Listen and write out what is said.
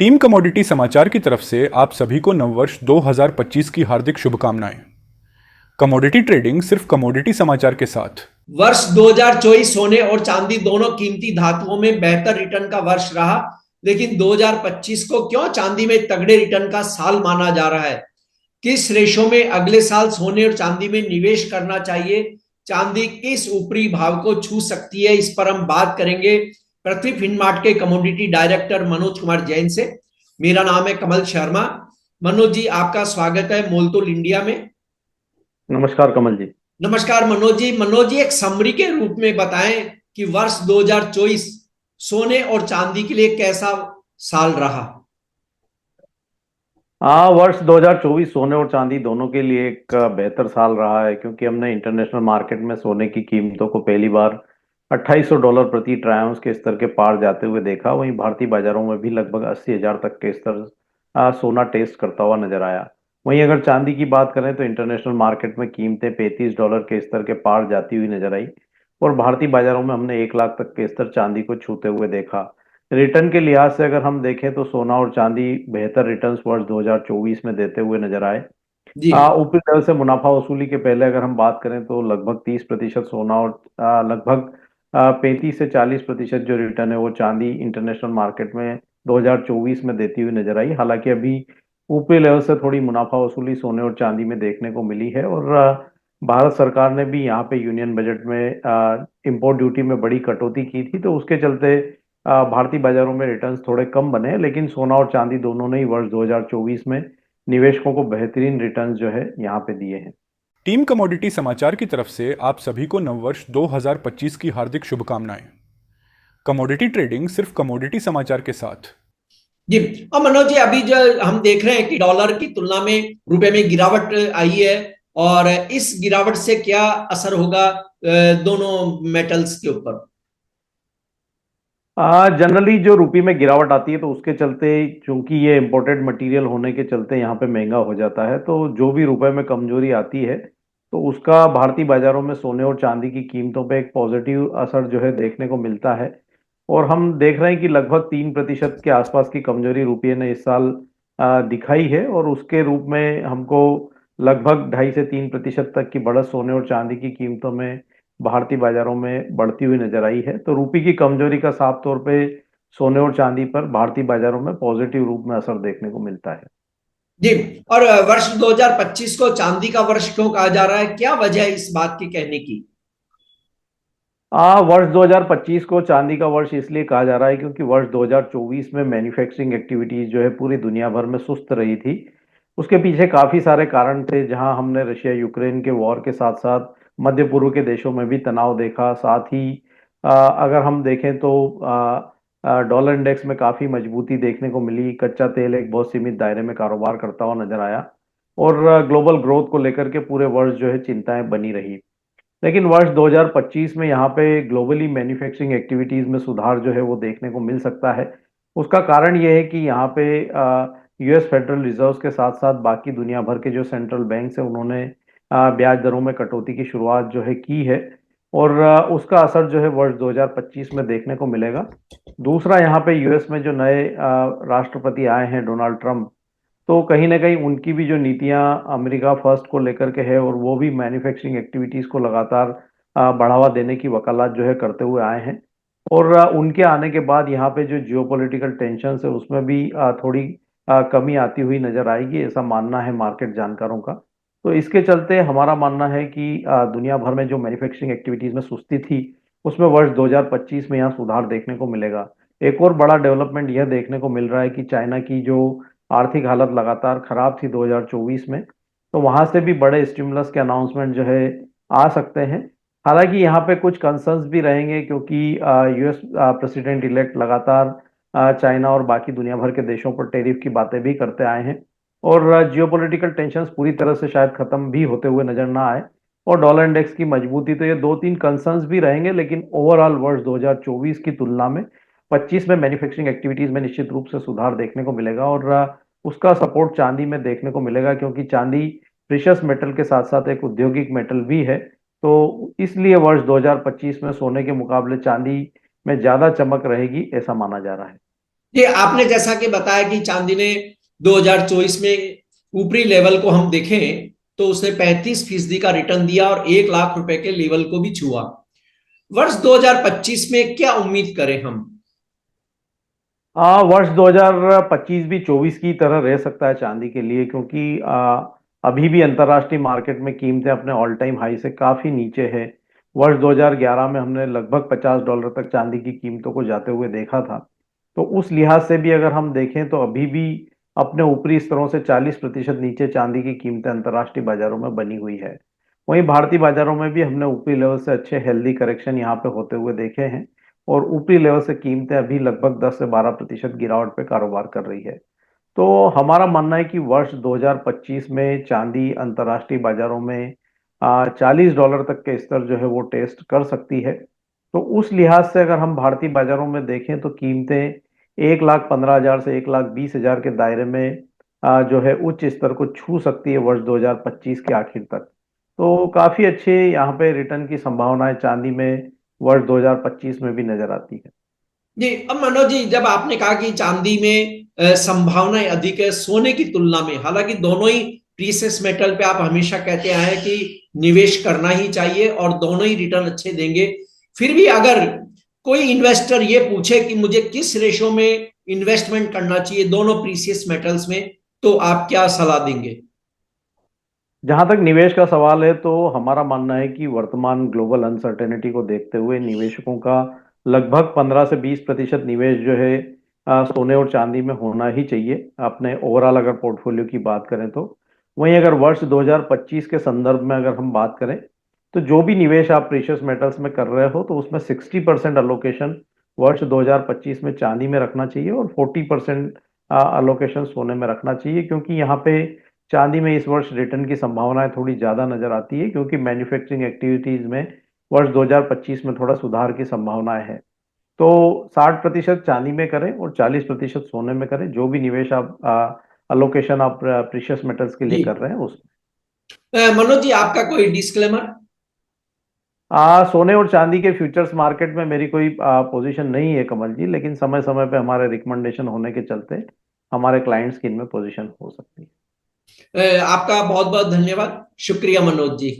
Team commodity समाचार की तरफ से आप सभी को नववर्ष 2025 की हार्दिक शुभकामनाएं। कमोडिटी ट्रेडिंग सिर्फ कमोडिटी समाचार के साथ। वर्ष 2024 सोने और चांदी दोनों कीमती धातुओं में बेहतर रिटर्न का वर्ष रहा, लेकिन 2025 को क्यों चांदी में तगड़े रिटर्न का साल माना जा रहा है? किस रेशो में अगले साल सोने और चांदी में निवेश करना चाहिए? चांदी किस ऊपरी भाव को छू सकती है? इस पर हम बात करेंगे पृथ्वी फिनमार्ट के कमोडिटी डायरेक्टर मनोज कुमार जैन से। मेरा नाम है कमल शर्मा। मनोज जी, आपका स्वागत है मोलतोल इंडिया में। नमस्कार कमल जी। नमस्कार मनोज जी। मनोज जी, एक समरी के रूप में बताएं कि वर्ष 2024 सोने और चांदी के लिए कैसा साल रहा? वर्ष 2024 सोने और चांदी दोनों के लिए एक बेहतर साल रहा है, क्योंकि हमने इंटरनेशनल मार्केट में सोने की कीमतों को पहली बार $2800 प्रति ट्राई आउंस के स्तर के पार जाते हुए देखा। वहीं भारतीय बाजारों में भी लगभग 80,000 तक के स्तर सोना टेस्ट करता हुआ नजर आया। वहीं अगर चांदी की बात करें तो इंटरनेशनल मार्केट में कीमतें $35 के स्तर के पार जाती हुई नजर आई और भारतीय बाजारों में हमने 1 लाख तक के स्तर चांदी को छूते हुए देखा। रिटर्न के लिहाज से अगर हम देखें तो सोना और चांदी बेहतर रिटर्न्स वर्ष 2024 में देते हुए नजर आए। जी। ऊपरी लेवल से मुनाफा वसूली के पहले अगर हम बात करें तो लगभग 30% सोना और लगभग 35 से 40% जो रिटर्न है वो चांदी इंटरनेशनल मार्केट में 2024 में देती हुई नजर आई। हालांकि अभी ऊपरी लेवल से थोड़ी मुनाफा वसूली सोने और चांदी में देखने को मिली है और भारत सरकार ने भी यहाँ पे यूनियन बजट में इंपोर्ट ड्यूटी में बड़ी कटौती की थी, तो उसके चलते भारतीय बाजारों में रिटर्न्स थोड़े कम बने, लेकिन सोना और चांदी दोनों ने ही वर्ष 2024 में निवेशकों को बेहतरीन रिटर्न्स जो है यहाँ पे दिए हैं। टीम कमोडिटी समाचार की तरफ से आप सभी को नववर्ष 2025 की हार्दिक शुभकामनाएं। कमोडिटी ट्रेडिंग सिर्फ कमोडिटी समाचार के साथ। जी। और मनोज जी, अभी जो हम देख रहे हैं कि डॉलर की तुलना में रुपए में गिरावट आई है, और इस गिरावट से क्या असर होगा दोनों मेटल्स के ऊपर? जनरली जो रुपये में गिरावट आती है तो उसके चलते, चूंकि ये इम्पोर्टेड मटेरियल होने के चलते यहाँ पे महंगा हो जाता है, तो जो भी रुपए में कमजोरी आती है तो उसका भारतीय बाजारों में सोने और चांदी की कीमतों पे एक पॉजिटिव असर जो है देखने को मिलता है। और हम देख रहे हैं कि लगभग 3% के आसपास की कमजोरी रुपये ने इस साल दिखाई है और उसके रूप में हमको लगभग 2.5 से 3% तक की बढ़त सोने और चांदी की कीमतों में भारतीय बाजारों में बढ़ती हुई नजर आई है। तो रुपये की कमजोरी का साफ तौर पे सोने और चांदी पर भारतीय बाजारों में पॉजिटिव रूप में असर देखने को मिलता है। जी। और वर्ष 2025 को चांदी का वर्ष क्यों कहा जा रहा है? क्या वजह है इस बात के कहने की? वर्ष 2025 को चांदी का वर्ष इसलिए कहा जा रहा है क्योंकि वर्ष 2024 में मैन्युफैक्चरिंग एक्टिविटीज जो है पूरी दुनिया भर में सुस्त रही थी। उसके पीछे काफी सारे कारण थे, जहां हमने रशिया यूक्रेन के वॉर के साथ साथ मध्य पूर्व के देशों में भी तनाव देखा। साथ ही अगर हम देखें तो डॉलर इंडेक्स में काफी मजबूती देखने को मिली। कच्चा तेल एक बहुत सीमित दायरे में कारोबार करता हुआ नजर आया और ग्लोबल ग्रोथ को लेकर के पूरे वर्ष जो है चिंताएं बनी रही। लेकिन वर्ष 2025 में यहाँ पे ग्लोबली मैन्युफैक्चरिंग एक्टिविटीज में सुधार जो है वो देखने को मिल सकता है। उसका कारण ये है कि यहाँ पे यूएस फेडरल रिजर्व के साथ साथ बाकी दुनिया भर के जो सेंट्रल बैंक है उन्होंने ब्याज दरों में कटौती की शुरुआत जो है की है और उसका असर जो है वर्ष 2025 में देखने को मिलेगा। दूसरा, यहाँ पे यूएस में जो नए राष्ट्रपति आए हैं डोनाल्ड ट्रंप, तो कहीं ना कहीं उनकी भी जो नीतियां अमेरिका फर्स्ट को लेकर के है और वो भी मैन्युफैक्चरिंग एक्टिविटीज को लगातार बढ़ावा देने की वकालत जो है करते हुए आए हैं। और उनके आने के बाद यहाँ पे जो जियोपॉलिटिकल टेंशन है उसमें भी थोड़ी कमी आती हुई नजर आएगी, ऐसा मानना है मार्केट जानकारों का। तो इसके चलते हमारा मानना है कि दुनिया भर में जो मैन्युफैक्चरिंग एक्टिविटीज में सुस्ती थी उसमें वर्ष 2025 में यहाँ सुधार देखने को मिलेगा। एक और बड़ा डेवलपमेंट यह देखने को मिल रहा है कि चाइना की जो आर्थिक हालत लगातार खराब थी 2024 में, तो वहां से भी बड़े स्टिमुलस के अनाउंसमेंट जो है आ सकते हैं। हालांकि यहाँ पे कुछ कंसर्न्स भी रहेंगे क्योंकि यूएस प्रेसिडेंट इलेक्ट लगातार चाइना और बाकी दुनिया भर के देशों पर टैरिफ की बातें भी करते आए हैं और जियोपॉलिटिकल टेंशंस पूरी तरह से शायद खत्म भी होते हुए नजर ना आए और डॉलर इंडेक्स की मजबूती, तो ये दो तीन कंसर्न्स भी रहेंगे। लेकिन ओवरऑल वर्ष 2024 की तुलना में 25 में मैन्युफैक्चरिंग एक्टिविटीज में निश्चित रूप से सुधार देखने को मिलेगा और उसका सपोर्ट चांदी में देखने को मिलेगा, क्योंकि चांदी प्रीशियस मेटल के साथ साथ एक औद्योगिक मेटल भी है। तो इसलिए वर्ष 2025 में सोने के मुकाबले चांदी में ज्यादा चमक रहेगी, ऐसा माना जा रहा है। ये आपने जैसा कि बताया कि चांदी ने 2024 में ऊपरी लेवल को हम देखें तो उसने 35% का रिटर्न दिया और 1 लाख रुपए के लेवल को भी छुआ। वर्ष 2025 में क्या उम्मीद करें हम? वर्ष 2025 भी 24 की तरह रह सकता है चांदी के लिए, क्योंकि अभी भी अंतर्राष्ट्रीय मार्केट में कीमतें अपने ऑल टाइम हाई से काफी नीचे है। वर्ष 2011 में हमने लगभग $50 तक चांदी की कीमतों को जाते हुए देखा था। तो उस लिहाज से भी अगर हम देखें तो अभी भी अपने ऊपरी स्तरों से 40% नीचे चांदी की कीमतें अंतर्राष्ट्रीय बाजारों में बनी हुई है। वहीं भारतीय बाजारों में भी हमने ऊपरी लेवल से अच्छे हेल्दी करेक्शन यहाँ पे होते हुए देखे हैं, और ऊपरी लेवल से कीमतें अभी लगभग 10 से 12% गिरावट पे कारोबार कर रही है। तो हमारा मानना है कि वर्ष 2025 में चांदी अंतर्राष्ट्रीय बाजारों में $40 तक के स्तर जो है वो टेस्ट कर सकती है। तो उस लिहाज से अगर हम भारतीय बाजारों में देखें तो कीमतें 1,15,000 से 1,20,000 के दायरे में जो है उच्च स्तर को छू सकती है वर्ष 2025 के आखिर तक। तो काफी अच्छे यहाँ पे रिटर्न की संभावनाएं चांदी में वर्ष 2025 में भी नजर आती है। जी, अब मनोज जी, जब आपने कहा कि चांदी में संभावनाएं अधिक है सोने की तुलना में, हालांकि दोनों ही प्रीसियस मेटल पे आप हमेशा कहते आए हैं कि निवेश करना ही चाहिए और दोनों ही रिटर्न अच्छे देंगे, फिर भी अगर कोई इन्वेस्टर ये पूछे कि मुझे किस रेशो में इन्वेस्टमेंट करना चाहिए दोनों प्रीसियस मेटल्स में, तो आप क्या सलाह देंगे? जहां तक निवेश का सवाल है तो हमारा मानना है कि वर्तमान ग्लोबल अनसर्टेनिटी को देखते हुए निवेशकों का लगभग 15 से 20% निवेश जो है सोने और चांदी में होना ही चाहिए अपने ओवरऑल अगर पोर्टफोलियो की बात करें तो। वहीं अगर वर्ष 2025 के संदर्भ में अगर हम बात करें तो जो भी निवेश आप प्रीशियस मेटल्स में कर रहे हो तो उसमें 60% अलोकेशन वर्ष 2025 में चांदी में रखना चाहिए और 40% अलोकेशन सोने में रखना चाहिए, क्योंकि यहाँ पे चांदी में इस वर्ष रिटर्न की संभावनाएं थोड़ी ज्यादा नजर आती है, क्योंकि मैन्युफैक्चरिंग एक्टिविटीज में वर्ष 2025 में थोड़ा सुधार की संभावनाएं हैं। तो 60% चांदी में करें और 40% सोने में करें, जो भी निवेश आप अलोकेशन आप प्रीशियस मेटल्स के लिए जी, कर रहे हैं उसमें। मनोज जी, आपका कोई डिस्क्लेमर? सोने और चांदी के फ्यूचर्स मार्केट में मेरी कोई पोजीशन नहीं है कमल जी, लेकिन समय समय पे हमारे रिकमेंडेशन होने के चलते हमारे क्लाइंट्स की इनमें पोजीशन हो सकती है। आपका बहुत बहुत धन्यवाद, शुक्रिया मनोज जी।